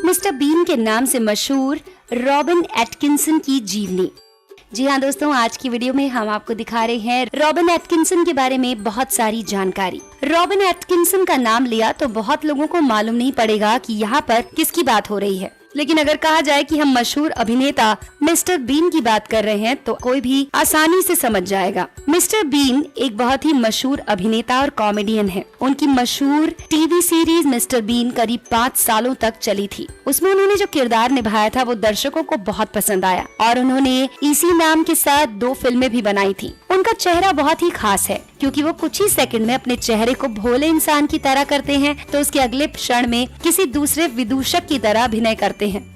Mister been के नाम से मशहूर रॉबिन एटकिंसन की जीवनी। जी हाँ दोस्तों, आज की वीडियो में हम आपको दिखा रहे हैं रॉबिन एटकिंसन के बारे में बहुत सारी जानकारी। रॉबिन एटकिंसन का नाम लिया तो बहुत लोगों को मालूम नहीं पड़ेगा कि यहाँ पर किसकी बात हो रही है, लेकिन अगर कहा जाए कि हम मशहूर अभिनेता मिस्टर बीन की बात कर रहे हैं तो कोई भी आसानी से समझ जाएगा। मिस्टर बीन एक बहुत ही मशहूर अभिनेता और कॉमेडियन है। उनकी मशहूर टीवी सीरीज मिस्टर बीन करीब 5 सालों तक चली थी। उसमें उन्होंने जो किरदार निभाया था वो दर्शकों को बहुत पसंद आया और उन्होंने इसी नाम के साथ 2 फिल्में भी बनाई थी। उनका चेहरा बहुत ही खास है क्योंकि वो कुछ ही सेकंड में अपने चेहरे को भोले इंसान की तरह करते हैं तो उसके अगले क्षण में किसी दूसरे विदूषक की तरह अभिनय करते हैं।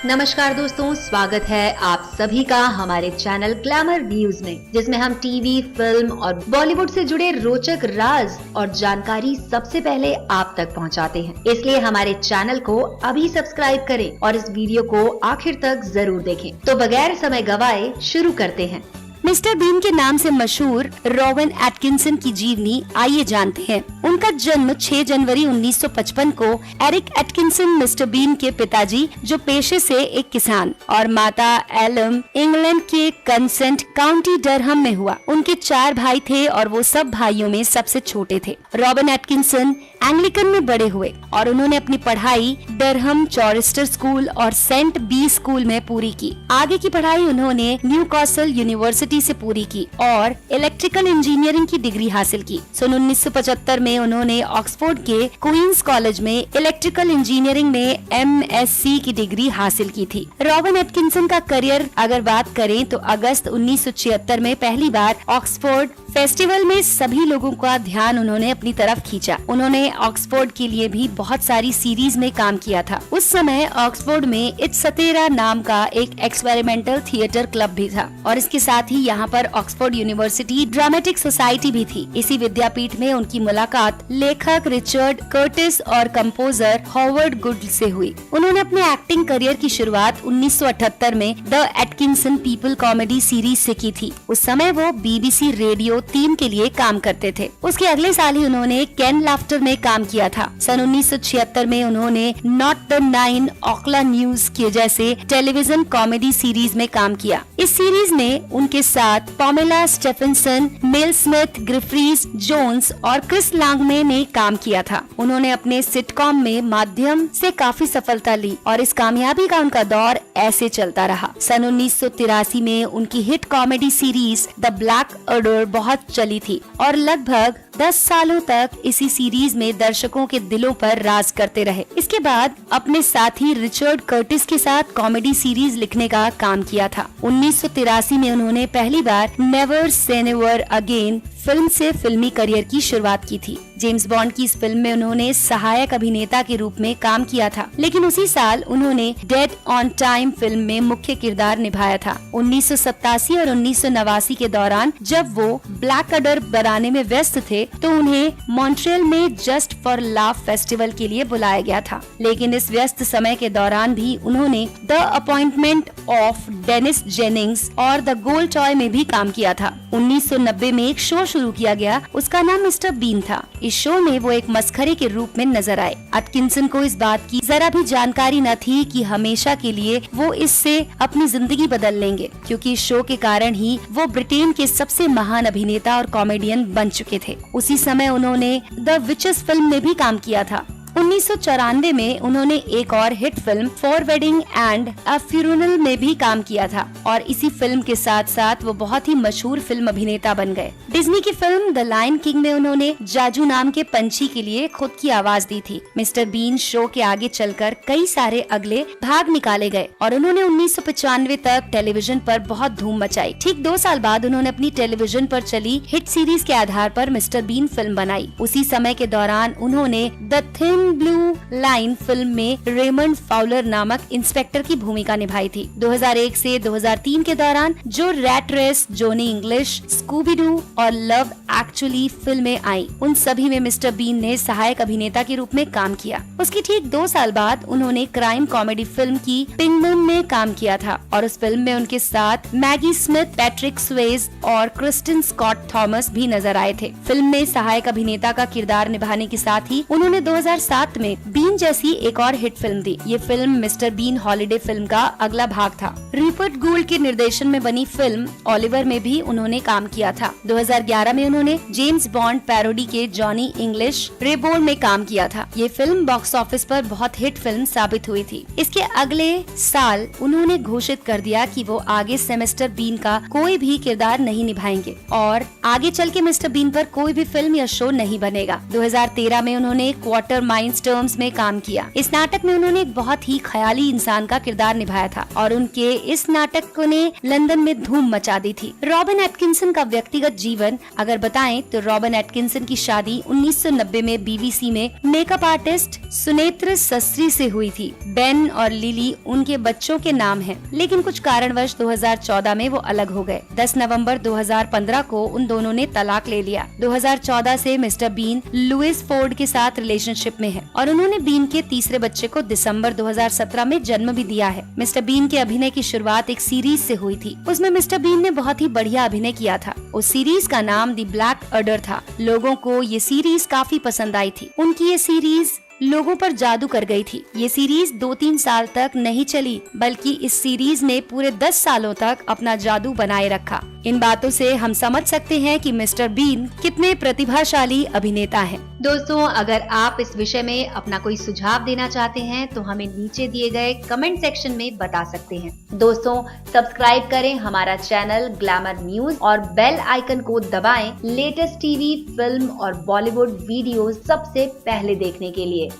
नमस्कार दोस्तों, स्वागत है आप सभी का हमारे चैनल ग्लैमर व्यूज में, जिसमें हम टीवी, फिल्म और बॉलीवुड से जुड़े रोचक राज और जानकारी सबसे पहले आप तक पहुंचाते हैं। इसलिए हमारे चैनल को अभी सब्सक्राइब करें और इस वीडियो को आखिर तक जरूर देखें। तो बगैर समय गवाए शुरू करते हैं। मिस्टर बीन के नाम से मशहूर रॉबिन एटकिंसन की जीवनी आइए जानते हैं। उनका जन्म 6 जनवरी 1955 को एरिक एटकिंसन मिस्टर बीन के पिताजी, जो पेशे से एक किसान, और माता एलम, इंग्लैंड के कंसेंट काउंटी डरहम में हुआ। उनके 4 भाई थे और वो सब भाइयों में सबसे छोटे थे। रॉबिन एटकिंसन एंग्लिकन में बड़े हुए और उन्होंने अपनी पढ़ाई डरहम चॉरिस्टर स्कूल और सेंट बी स्कूल में पूरी की। आगे की पढ़ाई उन्होंने न्यूकासल यूनिवर्सिटी से पूरी की और इलेक्ट्रिकल इंजीनियरिंग की डिग्री हासिल की। सन 1975 में उन्होंने ऑक्सफोर्ड के क्वींस कॉलेज में इलेक्ट्रिकल इंजीनियरिंग में MSc की डिग्री हासिल की थी। रॉबिन एटकिंसन का करियर अगर बात करें तो अगस्त 1976 में पहली बार ऑक्सफोर्ड फेस्टिवल में सभी लोगों का ध्यान उन्होंने अपनी तरफ खींचा। उन्होंने ऑक्सफोर्ड के लिए भी बहुत सारी सीरीज में काम किया था। उस समय ऑक्सफोर्ड में इट्स सतेरा नाम का एक एक्सपेरिमेंटल थिएटर क्लब भी था और इसके साथ ही यहाँ पर ऑक्सफोर्ड यूनिवर्सिटी ड्रामेटिक सोसाइटी भी थी। इसी विद्यापीठ में उनकी मुलाकात लेखक रिचर्ड कर्टिस और कंपोजर हॉवर्ड गुड से हुई। उन्होंने अपने एक्टिंग करियर की शुरुआत 1978 में the Atkinson people comedy series से की थी। उस समय वो BBC रेडियो 3 के लिए काम करते थे। उसके अगले साल ही उन्होंने कैन लाफ्टर में काम किया था। सन 1976 में उन्होंने नॉट द 9 ऑकला न्यूज के जैसे टेलीविजन कॉमेडी सीरीज में काम किया। इस सीरीज में उनके साथ Pamela Stephenson, Mel Smith, Griff Rhys Jones और क्रिस लांगमे ने काम किया था। उन्होंने अपने सिटकॉम में माध्यम से काफी सफलता ली और इस कामयाबी का उनका दौर ऐसे चलता रहा। सन 1983 में उनकी hit comedy series the Blackadder बहुत चली थी और लगभग 10 सालों तक इसी सीरीज में दर्शकों के दिलों पर राज करते रहे। इसके बाद अपने साथी रिचर्ड कर्टिस के साथ कॉमेडी सीरीज लिखने का काम किया था। 1983 में उन्होंने पहली बार never say never again film से फिल्मी करियर की शुरुआत की थी। जेम्स बॉन्ड की इस फिल्म में उन्होंने सहायक अभिनेता के रूप में काम किया था, लेकिन उसी साल उन्होंने डेड ऑन टाइम फिल्म में मुख्य किरदार निभाया था। 1987 और 1989 के दौरान जब वो ब्लैक अडर बनाने में व्यस्त थे तो उन्हें मॉन्ट्रियल में जस्ट फॉर लाफ फेस्टिवल के लिए बुलाया गया था, लेकिन इस व्यस्त समय के दौरान भी उन्होंने the appointment of Dennis Jennings और द गोल्ड टॉय में भी काम किया था। 1990 में एक शो शुरू किया गया, उसका नाम मिस्टर बीन था। इस शो में वो एक मस्खरे के रूप में नजर आए। एटकिंसन को इस बात की जरा भी जानकारी न थी कि हमेशा के लिए वो इससे अपनी जिंदगी बदल लेंगे, क्योंकि इस शो के कारण ही वो ब्रिटेन के सबसे महान अभिनेता और कॉमेडियन बन चुके थे। उसी समय उन्होंने द विचेस फिल्म में भी काम किया था। 1994 में उन्होंने एक और hit film for wedding and a funeral में भी काम किया था और इसी फिल्म के साथ साथ वो बहुत ही मशहूर फिल्म अभिनेता बन गए। डिज्नी की फिल्म द लायन किंग में उन्होंने जाजू नाम के पंछी के लिए खुद की आवाज दी थी। मिस्टर बीन शो के आगे चलकर कई सारे अगले भाग निकाले गए और उन्होंने 1995 तक टेलीविजन पर बहुत धूम मचाई। ठीक 2 साल बाद उन्होंने अपनी टेलीविजन पर चली हिट सीरीज के आधार पर मिस्टर बीन फिल्म बनाई। उसी समय के दौरान उन्होंने the thin thin blue line film में रेमंड फाउलर नामक इंस्पेक्टर की भूमिका निभाई थी। 2001 से 2003 के दौरान जो Rat Race, Johnny English, Scooby Doo और लव एक्चुअली फिल्में आई, उन सभी में मिस्टर बीन ने सहायक अभिनेता के रूप में काम किया। उसकी ठीक 2 साल बाद उन्होंने क्राइम कॉमेडी फिल्म की पिंगमून में काम किया था और उस फिल्म में उनके साथ मैगी स्मिथ, पैट्रिक स्वेज और क्रिस्टिन स्कॉट थॉमस भी नजर आए थे। फिल्म में सहायक अभिनेता का किरदार निभाने के साथ ही उन्होंने 2007 में बीन जैसी एक और हिट फिल्म दी। ये फिल्म मिस्टर बीन हॉलिडे फिल्म का अगला भाग था। रूपर्ट गूल्ड के निर्देशन में बनी फिल्म ओलिवर में भी उन्होंने काम किया था। 2011 में उन्होंने जेम्स बॉन्ड पैरोडी के जॉनी इंग्लिश रेबोर्न में काम किया था। ये फिल्म बॉक्स ऑफिस पर बहुत हिट फिल्म साबित हुई थी। इसके अगले साल उन्होंने घोषित कर दिया कि वो आगे सेमेस्टर बीन का कोई भी किरदार नहीं निभाएंगे और आगे चल के मिस्टर बीन पर कोई भी फिल्म या शो नहीं बनेगा। 2013 में उन्होंने क्वार्टर माइल्स टर्म्स में काम किया। इस नाटक में उन्होंने एक बहुत ही ख्याली इंसान का किरदार निभाया था और उनके इस नाटक ने लंदन में धूम मचा दी थी। रॉबिन एटकिंसन का व्यक्तिगत जीवन अगर बताएं तो रॉबिन एटकिंसन की शादी 1990 में बीबीसी में मेकअप आर्टिस्ट सुनेत्र सस्त्री से हुई थी। बेन और लिली उनके बच्चों के नाम हैं, लेकिन कुछ कारणवश 2014 में वो अलग हो गए। 10 नवंबर 2015 को उन दोनों ने तलाक ले लिया। 2014 से मिस्टर बीन लुइस फोर्ड के साथ रिलेशनशिप में है और उन्होंने बीन के तीसरे बच्चे को दिसंबर 2017 में जन्म भी दिया है। मिस्टर बीन के अभिनय की शुरुआत एक सीरीज से हुई थी। उसमें मिस्टर बीन ने बहुत ही बढ़िया अभिनय किया था। उस सीरीज का नाम द ब्लैक अडर था। लोगों को ये सीरीज काफी पसंद आई थी। उनकी ये सीरीज लोगों पर जादू कर गई थी। ये सीरीज 2-3 साल तक नहीं चली, बल्कि इस सीरीज ने पूरे 10 सालों तक अपना जादू बनाए रखा। इन बातों से हम समझ सकते हैं कि मिस्टर बीन कितने प्रतिभाशाली अभिनेता हैं। दोस्तों, अगर आप इस विषय में अपना कोई सुझाव देना चाहते हैं तो हमें नीचे दिए गए कमेंट सेक्शन में बता सकते हैं। दोस्तों, सब्सक्राइब करें हमारा चैनल ग्लैमर न्यूज और बेल आइकन को दबाएं लेटेस्ट टीवी, फिल्म और बॉलीवुड वीडियोस सबसे पहले देखने के लिए।